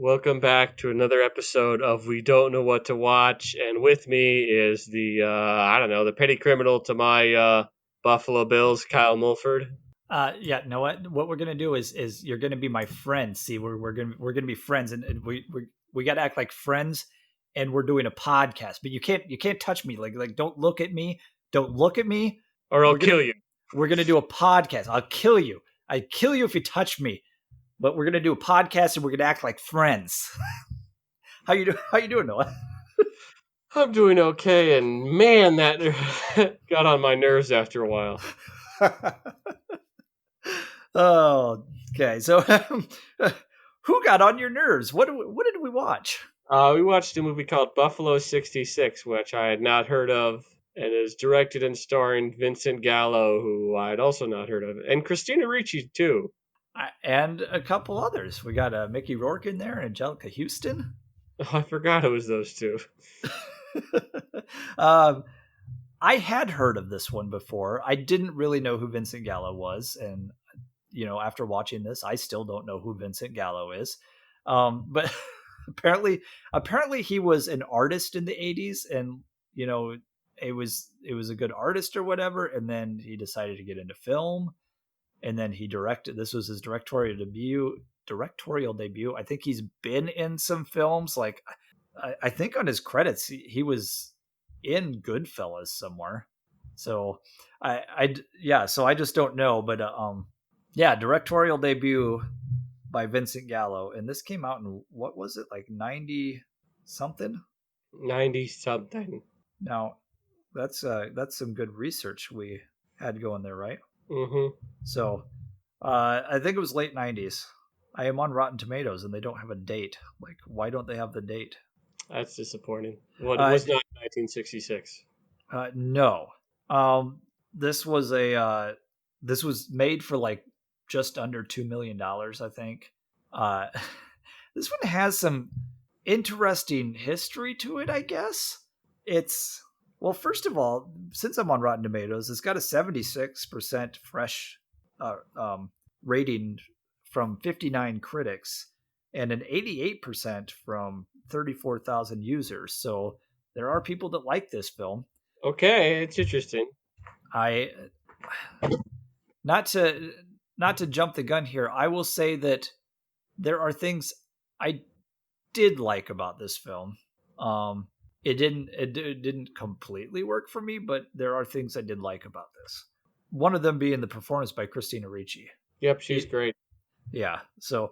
Welcome back to another episode of We Don't Know What to Watch. And with me is the petty criminal to my Buffalo Bills, Kyle Mulford. Yeah, know what we're gonna do is you're gonna be my friend. See, we're gonna be friends, and we got to act like friends, and we're doing a podcast. But you can't touch me. Like don't look at me. Don't look at me. Or I'll We're gonna kill you. we're gonna do a podcast. I'll kill you. I kill you if you touch me. But we're gonna do a podcast, and we're gonna act like friends. How you doing, Noah? I'm doing okay, and man, that got on my nerves after a while. Oh, okay. So, who got on your nerves? What did we watch? We watched a movie called Buffalo 66, which I had not heard of, and is directed and starring Vincent Gallo, who I had also not heard of, and Christina Ricci, too. And a couple others. We got Mickey Rourke in there and Angelica Houston. Oh, I forgot it was those two. um, I had heard of this one before. I didn't really know who Vincent Gallo was, and after watching this, I still don't know who Vincent Gallo is. But apparently, he was an artist in the '80s, and it was a good artist or whatever. And then he decided to get into film, and then he directed. This was his directorial debut. I think he's been in some films. Like I think on his credits, he was in Goodfellas somewhere. So so I just don't know. But yeah, directorial debut by Vincent Gallo, and this came out in what was it, like 90 something? 90 something. Now that's some good research we had going there, right? Mm-hmm. So I think it was late 90s. I am on Rotten Tomatoes, and they don't have a date. Like, why don't they have the date? That's disappointing. Well, it was not 1966. No. This was this was made for like just under $2 million, I think. Uh, this one has some interesting history to it, I guess. Well, first of all, since I'm on Rotten Tomatoes, it's got a 76% fresh rating from 59 critics and an 88% from 34,000 users. So there are people that like this film. Okay, it's interesting. I not to jump the gun here. I will say that there are things I did like about this film. It didn't completely work for me, but there are things I did like about this. One of them being the performance by Christina Ricci. Yep, she's great. Yeah. So,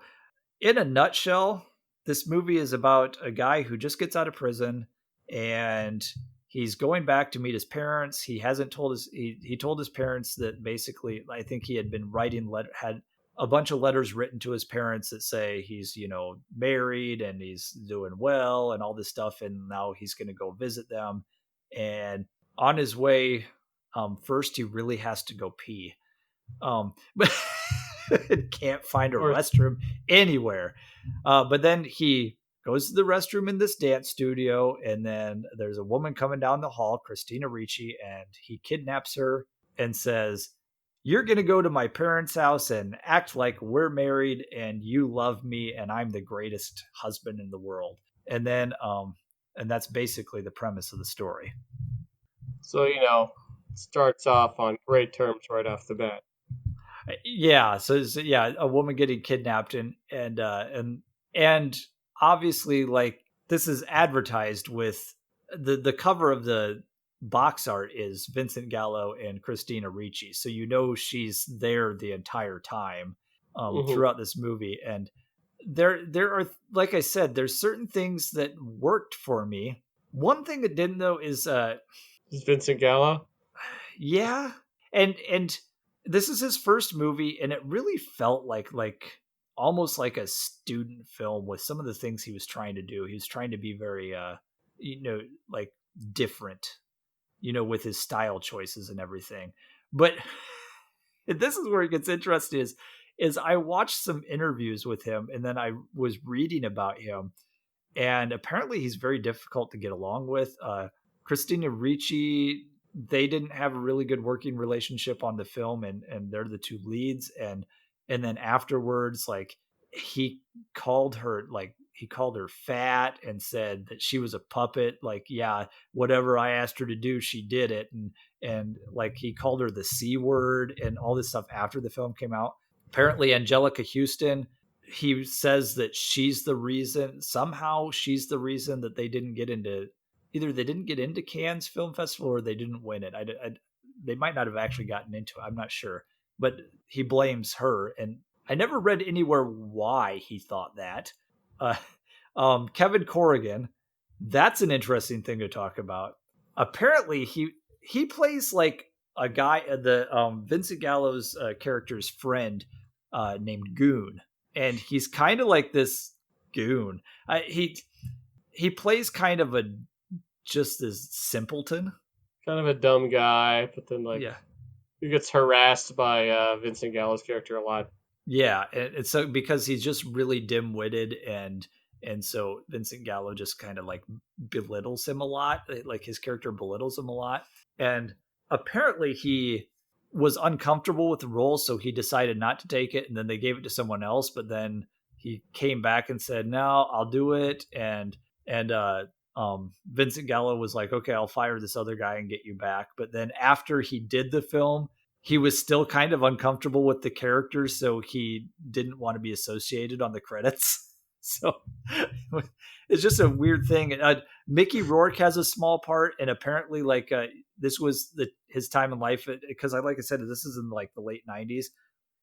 in a nutshell, this movie is about a guy who just gets out of prison, and he's going back to meet his parents. He hasn't told he told his parents that basically, I think he had been had a bunch of letters written to his parents that say he's, married and he's doing well and all this stuff, and now he's going to go visit them. And on his way, first he really has to go pee. But can't find a restroom anywhere. But then he goes to the restroom in this dance studio, and then there's a woman coming down the hall, Christina Ricci, and he kidnaps her and says, "You're going to go to my parents' house and act like we're married and you love me and I'm the greatest husband in the world." And then and that's basically the premise of the story. So, starts off on great terms right off the bat. Yeah, so yeah, a woman getting kidnapped, and obviously, like, this is advertised with the cover of the box art is Vincent Gallo and Christina Ricci, so she's there the entire time throughout this movie. And there are, like I said, there's certain things that worked for me. One thing that didn't, though, is Vincent Gallo. Yeah, and this is his first movie, and it really felt like almost like a student film with some of the things he was trying to do. He was trying to be very like different, with his style choices and everything. But this is where it gets interesting is I watched some interviews with him, and then I was reading about him, and apparently he's very difficult to get along with. Christina Ricci, they didn't have a really good working relationship on the film, and they're the two leads. And then afterwards, like, he called her, like, he called her fat and said that she was a puppet. Like, yeah, whatever I asked her to do, she did it. And like he called her the C word and all this stuff after the film came out. Apparently, Angelica Houston, he says that she's the reason, somehow she's the reason that they didn't get into, either they didn't get into Cannes Film Festival or they didn't win it. They might not have actually gotten into it. I'm not sure. But he blames her. And I never read anywhere why he thought that. Uh, Kevin Corrigan, that's an interesting thing to talk about. Apparently, he plays like a guy, the Vincent Gallo's character's friend named Goon, and he's kind of like this goon. He plays kind of a just this simpleton, Kind of a dumb guy, but then like yeah, he gets harassed by Vincent Gallo's character a lot. yeah, and so because he's just really dim-witted, and so Vincent Gallo just kind of like belittles him a lot, like his character belittles him a lot, and apparently he was uncomfortable with the role, so he decided not to take it, and then they gave it to someone else, but then he came back and said, "No, I'll do it," and Vincent Gallo was like, "Okay, I'll fire this other guy and get you back." But then after he did the film, he was still kind of uncomfortable with the character, so he didn't want to be associated on the credits. So it's just a weird thing. Mickey Rourke has a small part, and apparently, like this was his time in life because, like I said, this is in like the late '90s.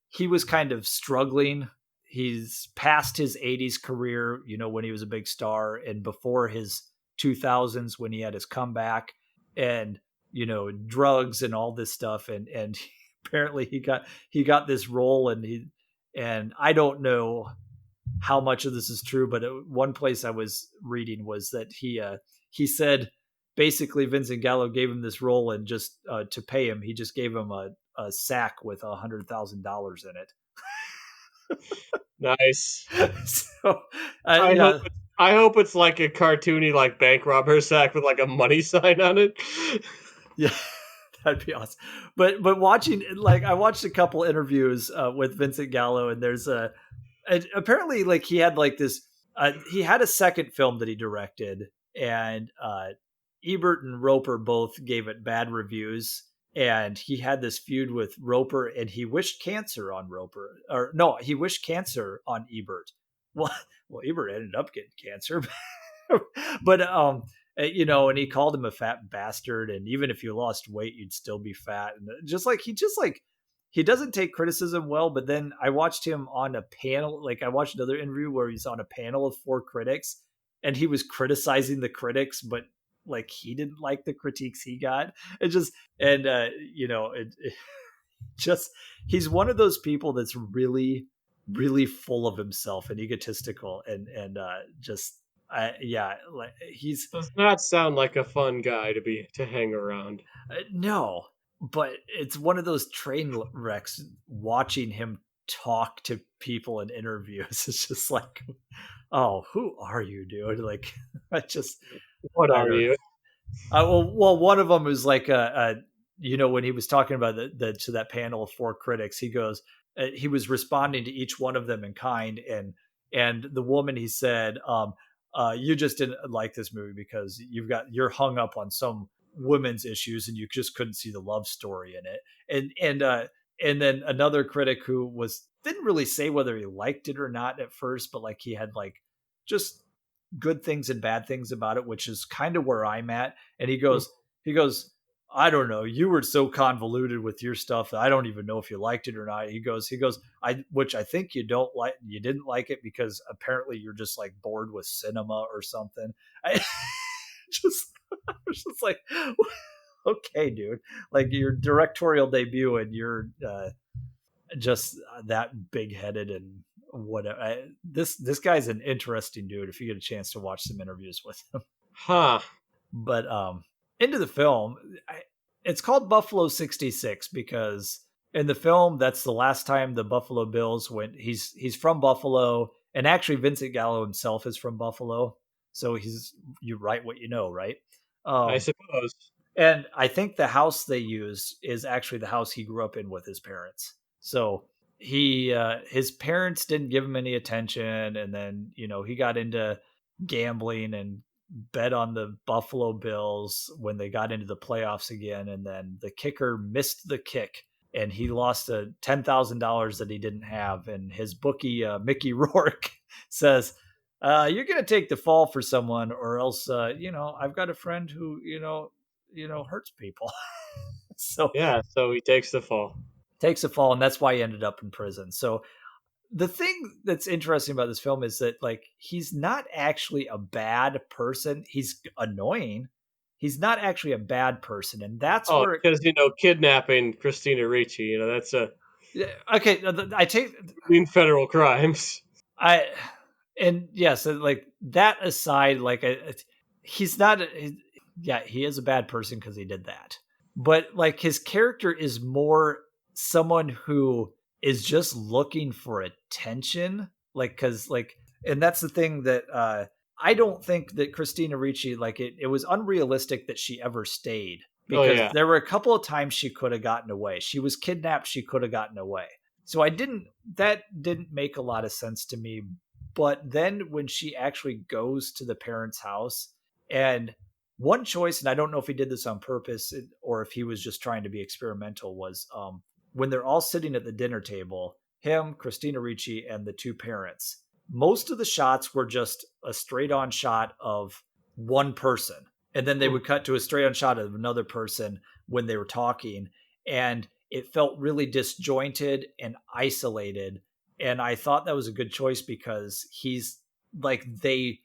He was kind of struggling. He's past his '80s career, when he was a big star, and before his 2000s when he had his comeback, and drugs and all this stuff, and apparently he got this role, and I don't know how much of this is true, but one place I was reading was that he said basically Vincent Gallo gave him this role, and just to pay him, he just gave him a sack with $100,000 in it. Nice. So I hope yeah, I hope it's like a cartoony like bank robber sack with like a money sign on it. yeah. That'd be awesome. But watching, like, I watched a couple interviews with Vincent Gallo, and there's apparently like he had like this he had a second film that he directed, and Ebert and Roper both gave it bad reviews, and he had this feud with Roper, and he wished cancer on Roper, or no, he wished cancer on Ebert. Well, Ebert ended up getting cancer. But and he called him a fat bastard, and even if you lost weight, you'd still be fat, and he doesn't take criticism well. But then I watched him on a panel, like I watched another interview where he's on a panel of 4 critics, and he was criticizing the critics, but like he didn't like the critiques he got. It just and it just he's one of those people that's really really full of himself and egotistical, and just yeah, like he's Does not sound like a fun guy to hang around. no, but it's one of those train wrecks watching him talk to people in interviews. It's just like, oh, who are you, dude? Like, I just, What I are don't. you? Well, one of them was like when he was talking about the to that panel of 4 critics, he goes, he was responding to each one of them in kind, and the woman, he said, you just didn't like this movie because you're hung up on some women's issues and you just couldn't see the love story in it, and then another critic who didn't really say whether he liked it or not at first, but like he had like just good things and bad things about it, which is kind of where I'm at. And he goes, I don't know. You were so convoluted with your stuff that I don't even know if you liked it or not. He goes, which I think you don't like. You didn't like it because apparently you're just like bored with cinema or something. I just, I was just like, okay, dude, like your directorial debut and you're just that big headed and whatever. This guy's an interesting dude if you get a chance to watch some interviews with him. Huh. But into the film, it's called Buffalo 66 because in the film that's the last time the Buffalo Bills went. He's from Buffalo, and actually Vincent Gallo himself is from Buffalo, so you write what you know, right? I um suppose. and I think the house they used is actually the house he grew up in with his parents. So his parents didn't give him any attention, and then he got into gambling and bet on the Buffalo Bills when they got into the playoffs again, and then the kicker missed the kick and he lost $10,000 that he didn't have, and his bookie Mickey Rourke says, you're gonna take the fall for someone, or else I've got a friend who hurts people. So Yeah, so he takes the fall. takes a fall, and that's why he ended up in prison. So the thing that's interesting about this film is that, like, he's not actually a bad person. He's annoying. He's not actually a bad person, and that's Oh, where because kidnapping Christina Ricci, that's a okay. I take in federal crimes. I and yes, like that aside, like he's not. Yeah, he is a bad person because he did that, but like his character is more someone who is just looking for attention, like because like, and that's the thing that I don't think that Christina Ricci, like it was unrealistic that she ever stayed, Oh because yeah, there were a couple of times she could have gotten away. She was kidnapped, she could have gotten away. So that didn't make a lot of sense to me. But then when she actually goes to the parents' house, and one choice, and I don't know if he did this on purpose or if he was just trying to be experimental, was when they're all sitting at the dinner table, him, Christina Ricci, and the two parents. Most of the shots were just a straight on shot of one person. And then they mm, would cut to a straight on shot of another person when they were talking. And it felt really disjointed and isolated. And I thought that was a good choice because he's like the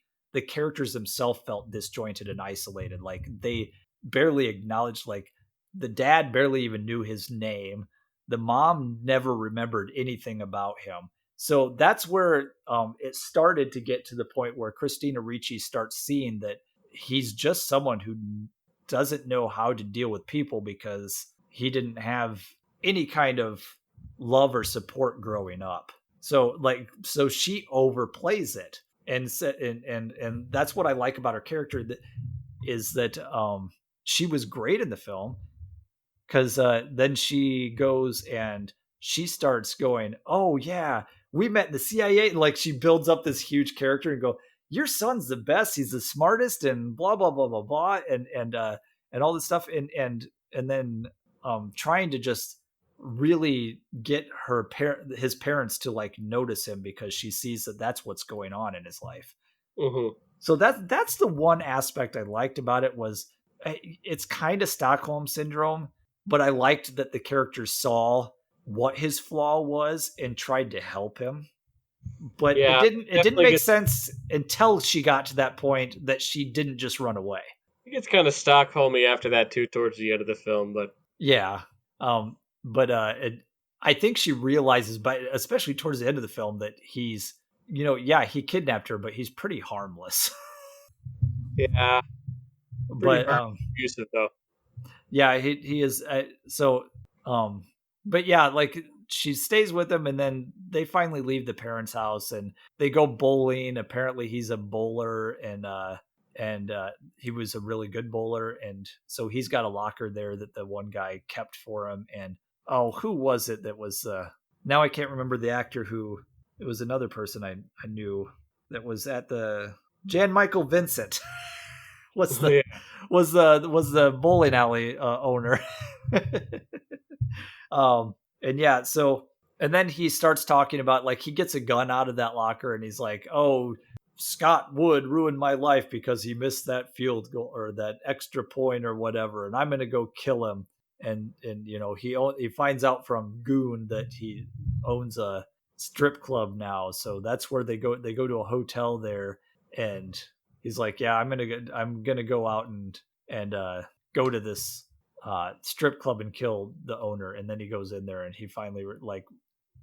characters themselves felt disjointed and isolated. Like they barely acknowledged, like the dad barely even knew his name. The mom never remembered anything about him. So that's where it started to get to the point where Christina Ricci starts seeing that he's just someone who doesn't know how to deal with people because he didn't have any kind of love or support growing up. So she overplays it, and that's what I like about her character, that is that she was great in the film, because then she goes and she starts going, oh yeah, we met in the CIA, and like she builds up this huge character and go, your son's the best, he's the smartest, and blah blah blah blah blah, and all this stuff, and then trying to just really get his parents to like notice him because she sees that that's what's going on in his life. mm-hmm. So that's the one aspect I liked about it, was it's kind of Stockholm syndrome, but I liked that the character saw what his flaw was and tried to help him. But it Yeah, didn't definitely make gets. sense until she got to that point that she didn't just run away. It gets kind of Stockholmy after that too, towards the end of the film. But Yeah. But I think she realizes, but especially towards the end of the film, that he's, yeah, he kidnapped her, but he's pretty harmless. yeah, pretty But hard abusive though. yeah, he is. Um, but yeah, like she stays with him, and then they finally leave the parents' house and they go bowling. Apparently, he's a bowler, and he was a really good bowler, and so he's got a locker there that the one guy kept for him. And oh, who was it that was? Now I can't remember the actor who. It was another person I knew that was at the Jan Michael Vincent. What's the Yeah, was the bowling alley owner. And yeah, so and then he starts talking about, like, he gets a gun out of that locker and he's like, "Oh, Scott Wood ruined my life because he missed that field goal or that extra point or whatever, and I'm gonna go kill him." And he finds out from Goon that he owns a strip club now, so that's where they go. They go to a hotel there, and he's like, "Yeah, I'm gonna go out and go to this strip club and kill the owner." And then he goes in there and he finally like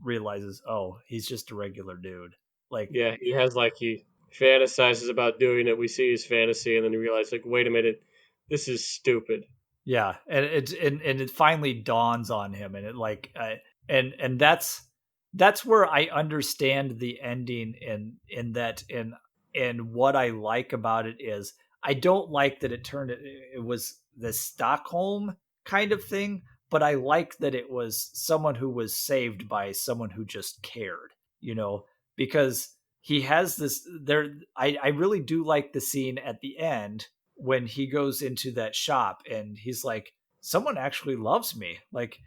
realizes, oh, he's just a regular dude. Like, yeah, he fantasizes about doing it. We see his fantasy, and then you realize, like, wait a minute, this is stupid. yeah, and it finally dawns on him, and it like and that's where I understand the ending, in that, and what I like about it is I don't like that it was the Stockholm kind of thing, but I like that it was someone who was saved by someone who just cared, because he has this there. I really do like the scene at the end when he goes into that shop and he's like, someone actually loves me, like,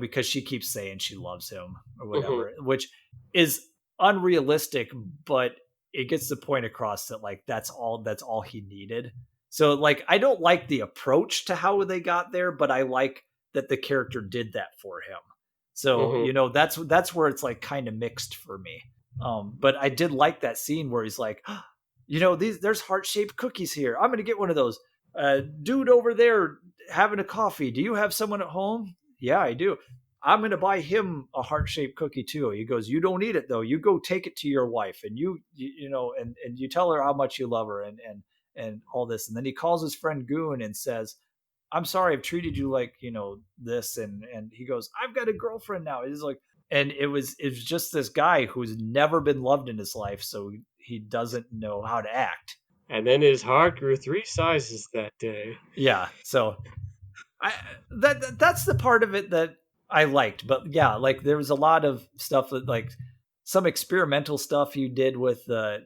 because she keeps saying she loves him or Hmm. whatever, which is unrealistic, but it gets the point across that like that's all he needed. So like I don't like the approach to how they got there, but I like that the character did that for him. So, Hmm. that's where it's like kind of mixed for me. But I did like that scene where he's like, there's heart-shaped cookies here. I'm gonna get one of those. Dude over there having a coffee. Do you have someone at home? Yeah, I do. I'm gonna buy him a heart-shaped cookie too. He goes, you don't eat it though. You go take it to your wife, and and you tell her how much you love her, and all this. And then he calls his friend Goon and says, I'm sorry I've treated you like, this. And he goes, I've got a girlfriend now. It's like, and it was just this guy who's never been loved in his life, so he doesn't know how to act. And then his heart grew 3 sizes that day. Yeah. So I that's the part of it that I liked. But yeah, like there was a lot of stuff that like some experimental stuff you did with the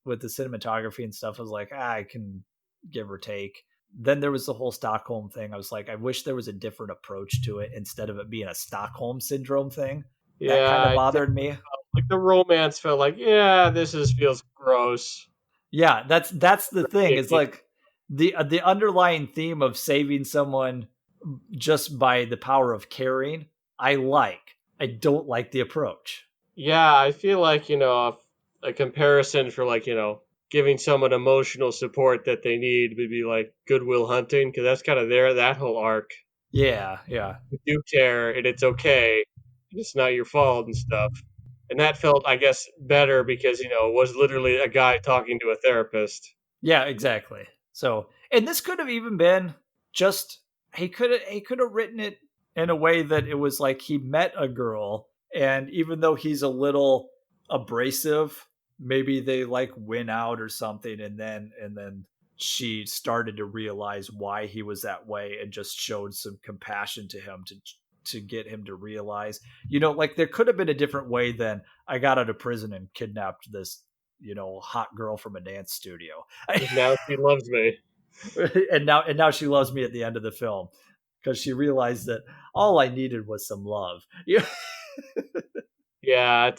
cinematography and stuff. I was like, I can give or take. Then there was the whole Stockholm thing. I was like, I wish there was a different approach to it instead of it being a Stockholm syndrome thing. That kind of Yeah, bothered me. like the romance felt like, yeah, this is feels gross. Yeah, that's the thing. It's Icky. like the underlying theme of saving someone just by the power of caring. I like. I don't like the approach. Yeah, I feel like, a comparison for like, giving someone emotional support that they need would be like Goodwill Hunting, because that's kind of that whole arc. Yeah, yeah. You do care and it's okay. It's not your fault and stuff. And that felt, I guess, better because, it was literally a guy talking to a therapist. Yeah, exactly. So, and this could have even been just he could have written it in a way that it was like he met a girl, and even though he's a little abrasive, maybe they like went out or something, and then she started to realize why he was that way and just showed some compassion to him to get him to realize, like there could have been a different way than I got out of prison and kidnapped this hot girl from a dance studio. Now she loves me. And now she loves me at the end of the film because she realized that all I needed was some love. Yeah. Yeah,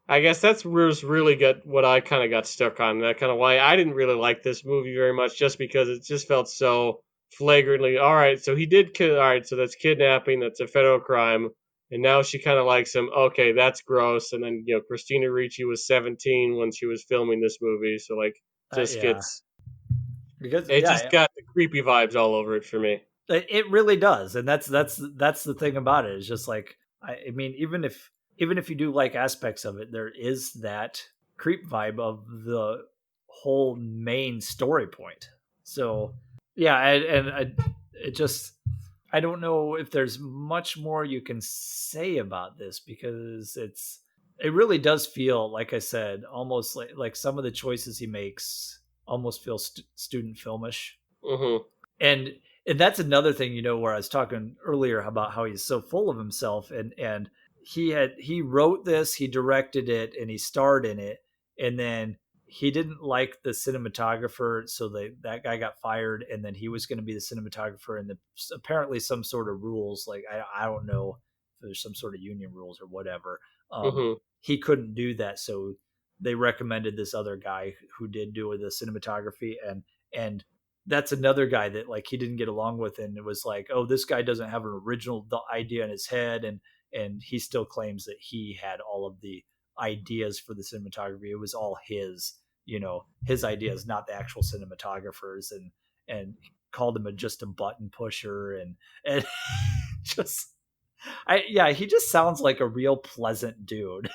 I guess that's was really good. What I kind of got stuck on. That kind of why I didn't really like this movie very much, just because it just felt so flagrantly. All right, so he did kill. All right, so that's kidnapping. That's a federal crime. And now she kind of likes him. Okay, that's gross. And then Christina Ricci was 17 when she was filming this movie, so like just Yeah, gets because it just got the creepy vibes all over it for me. it really does, and that's the thing about it. It's just like I mean, even if you do like aspects of it, there is that creep vibe of the whole main story point. So yeah, it just I don't know if there's much more you can say about this because it really does feel like I said almost like some of the choices he makes almost feel student filmish. Hmm. And that's another thing, where I was talking earlier about how he's so full of himself, and he wrote this, he directed it, and he starred in it, and then he didn't like the cinematographer, so that guy got fired, and then he was going to be the cinematographer, and apparently some sort of rules, like I don't know if there's some sort of union rules or whatever. Hmm. He couldn't do that, so they recommended this other guy who did do the cinematography, and that's another guy that like he didn't get along with, and it was like, oh, this guy doesn't have an original idea in his head, and he still claims that he had all of the ideas for the cinematography. It was all his ideas, not the actual cinematographers, and called him just a button pusher, and just he just sounds like a real pleasant dude.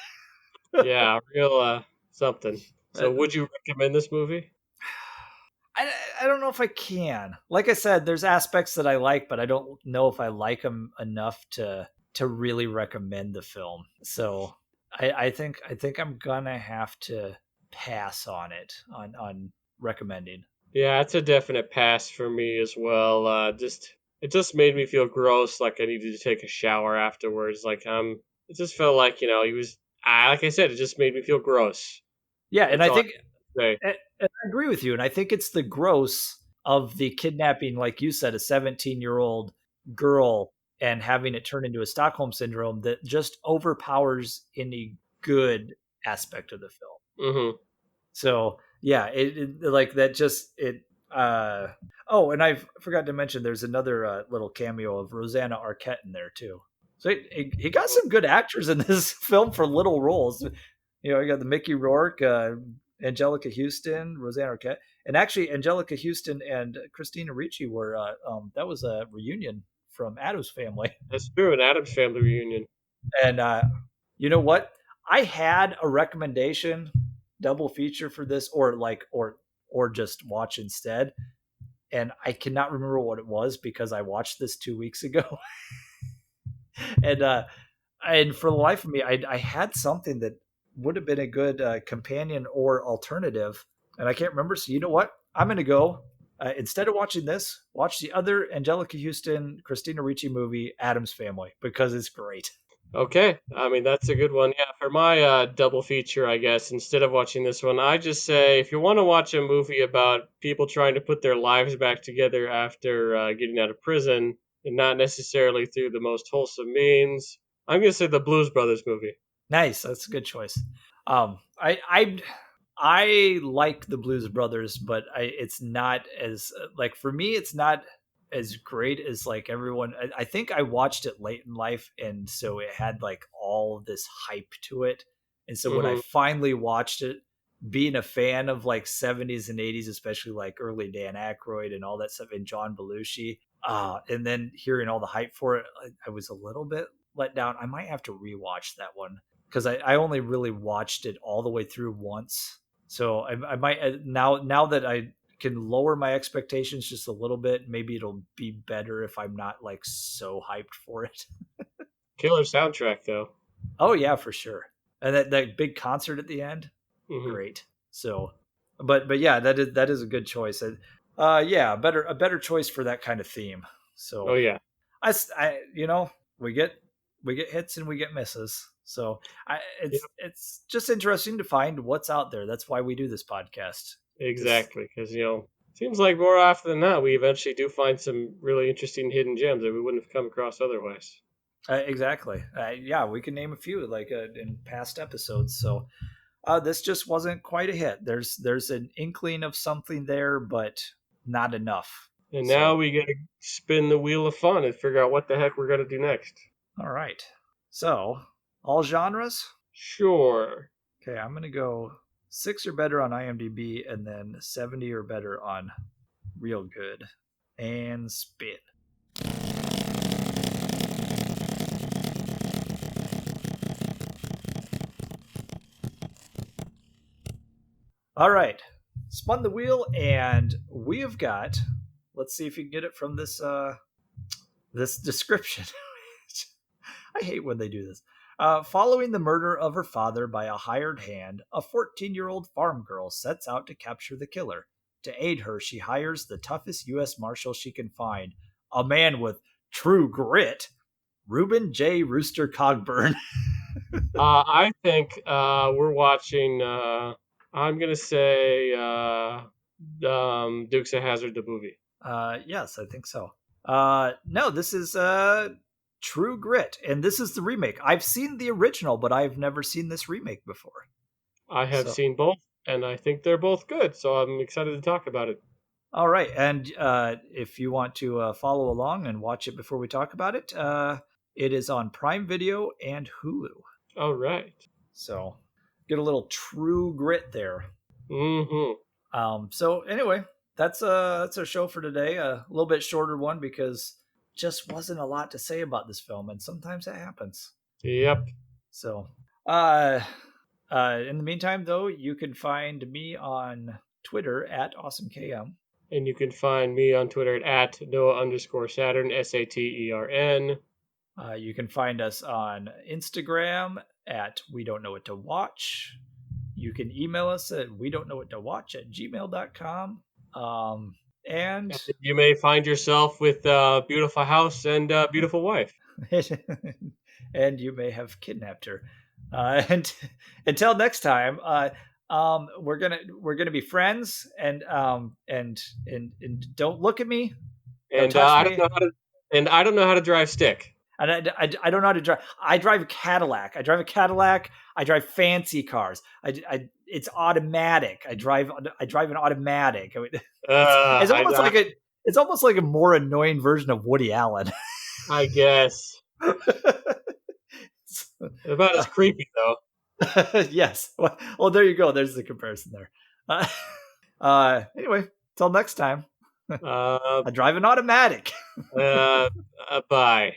Yeah, real something. So, would you recommend this movie? I, I don't know if I can. Like I said, there's aspects that I like, but I don't know if I like them enough to really recommend the film. So I think I'm gonna have to pass on it on recommending. Yeah, it's a definite pass for me as well. Just it just made me feel gross. Like I needed to take a shower afterwards. It just felt like he was. Like I said, it just made me feel gross. Yeah, and That's I all I think can say. and I agree with you, and I think it's the gross of the kidnapping, like you said, a 17-year-old girl and having it turn into a Stockholm syndrome that just overpowers any good aspect of the film. Hmm. So yeah, like that just it. Oh, and I forgot to mention there's another little cameo of Rosanna Arquette in there too. So he got some good actors in this film for little roles. You got the Mickey Rourke, Angelica Houston, Rosanna Arquette, and actually Angelica Houston and Christina Ricci were that was a reunion from Addams Family. That's true. An Adams Family reunion. And you know what? I had a recommendation double feature for this, or just watch instead, and I cannot remember what it was because I watched this 2 weeks ago, and for the life of me, I had something that would have been a good companion or alternative, and I can't remember. So you know what? I'm going to go. Instead of watching this, watch the other Angelica Houston, Christina Ricci movie, Adam's Family, because it's great. Okay, I mean that's a good one. Yeah, for my double feature, I guess instead of watching this one, I just say if you want to watch a movie about people trying to put their lives back together after getting out of prison, and not necessarily through the most wholesome means, I'm gonna say the Blues Brothers movie. Nice, that's a good choice. I like the Blues Brothers, but it's not as like for me, it's not as great as like everyone. I think I watched it late in life, and so it had like all of this hype to it. And so when I Hmm. finally watched it, being a fan of like 70s and 80s, especially like early Dan Aykroyd and all that stuff, and John Belushi, and then hearing all the hype for it, I was a little bit let down. I might have to rewatch that one because I only really watched it all the way through once. So I might now that I can lower my expectations just a little bit, maybe it'll be better if I'm not like so hyped for it. Killer soundtrack though. Oh yeah, for sure. And that big concert at the end, Hmm. great. So, but yeah, that is a good choice. Yeah, a better choice for that kind of theme. Oh So yeah. I we get hits and we get misses. So Yep. it's just interesting to find what's out there. That's why we do this podcast. Because Exactly, because seems like more often than not we eventually do find some really interesting hidden gems that we wouldn't have come across otherwise. exactly, yeah, we can name a few like in past episodes. So this just wasn't quite a hit. There's an inkling of something there, but not enough. And now So we get to spin the wheel of fun and figure out what the heck we're gonna do next. all right. So all genres. Sure. Okay, I'm gonna go 6 or better on IMDb, and then 70 or better on Real Good, and spin. All right, spun the wheel, and we have got. Let's see if you can get it from this description. I hate when they do this. Following the murder of her father by a hired hand, a 14-year-old farm girl sets out to capture the killer. To aid her, she hires the toughest U.S. Marshal she can find, a man with true grit, Reuben J. Rooster Cogburn. I think we're watching. I'm gonna say Dukes of Hazzard the movie. Yes, I think so. No, this is True Grit, and this is the remake. I've seen the original, but I've never seen this remake before. I have So, seen both, and I think they're both good. So I'm excited to talk about it. all right, and if you want to follow along and watch it before we talk about it, it is on Prime Video and Hulu. All right. So, get a little True Grit there. Mm-hmm. So anyway, that's our show for today. A little bit shorter one because just wasn't a lot to say about this film, and sometimes that happens. Yep. So, uh, in the meantime, though, you can find me on Twitter at AwesomeKM. And you can find me on Twitter at Noah_Saturn, Satern. You can find us on Instagram at We Don't Know What to Watch. You can email us at we don't know what to watch at gmail.com. And You may find yourself with a beautiful house and a beautiful wife. and you may have kidnapped her. And until next time, we're gonna be friends, and don't look at me, don't And touch me. I don't know how to drive stick. And I don't know how to drive. I drive a Cadillac. I drive fancy cars. It's automatic. I drive an automatic. I mean, it's almost I, like a it's almost like a more annoying version of Woody Allen. I guess. About as creepy though. Yes. Well, there you go. There's the comparison there. Anyway, till next time. Uh, I drive an automatic. bye.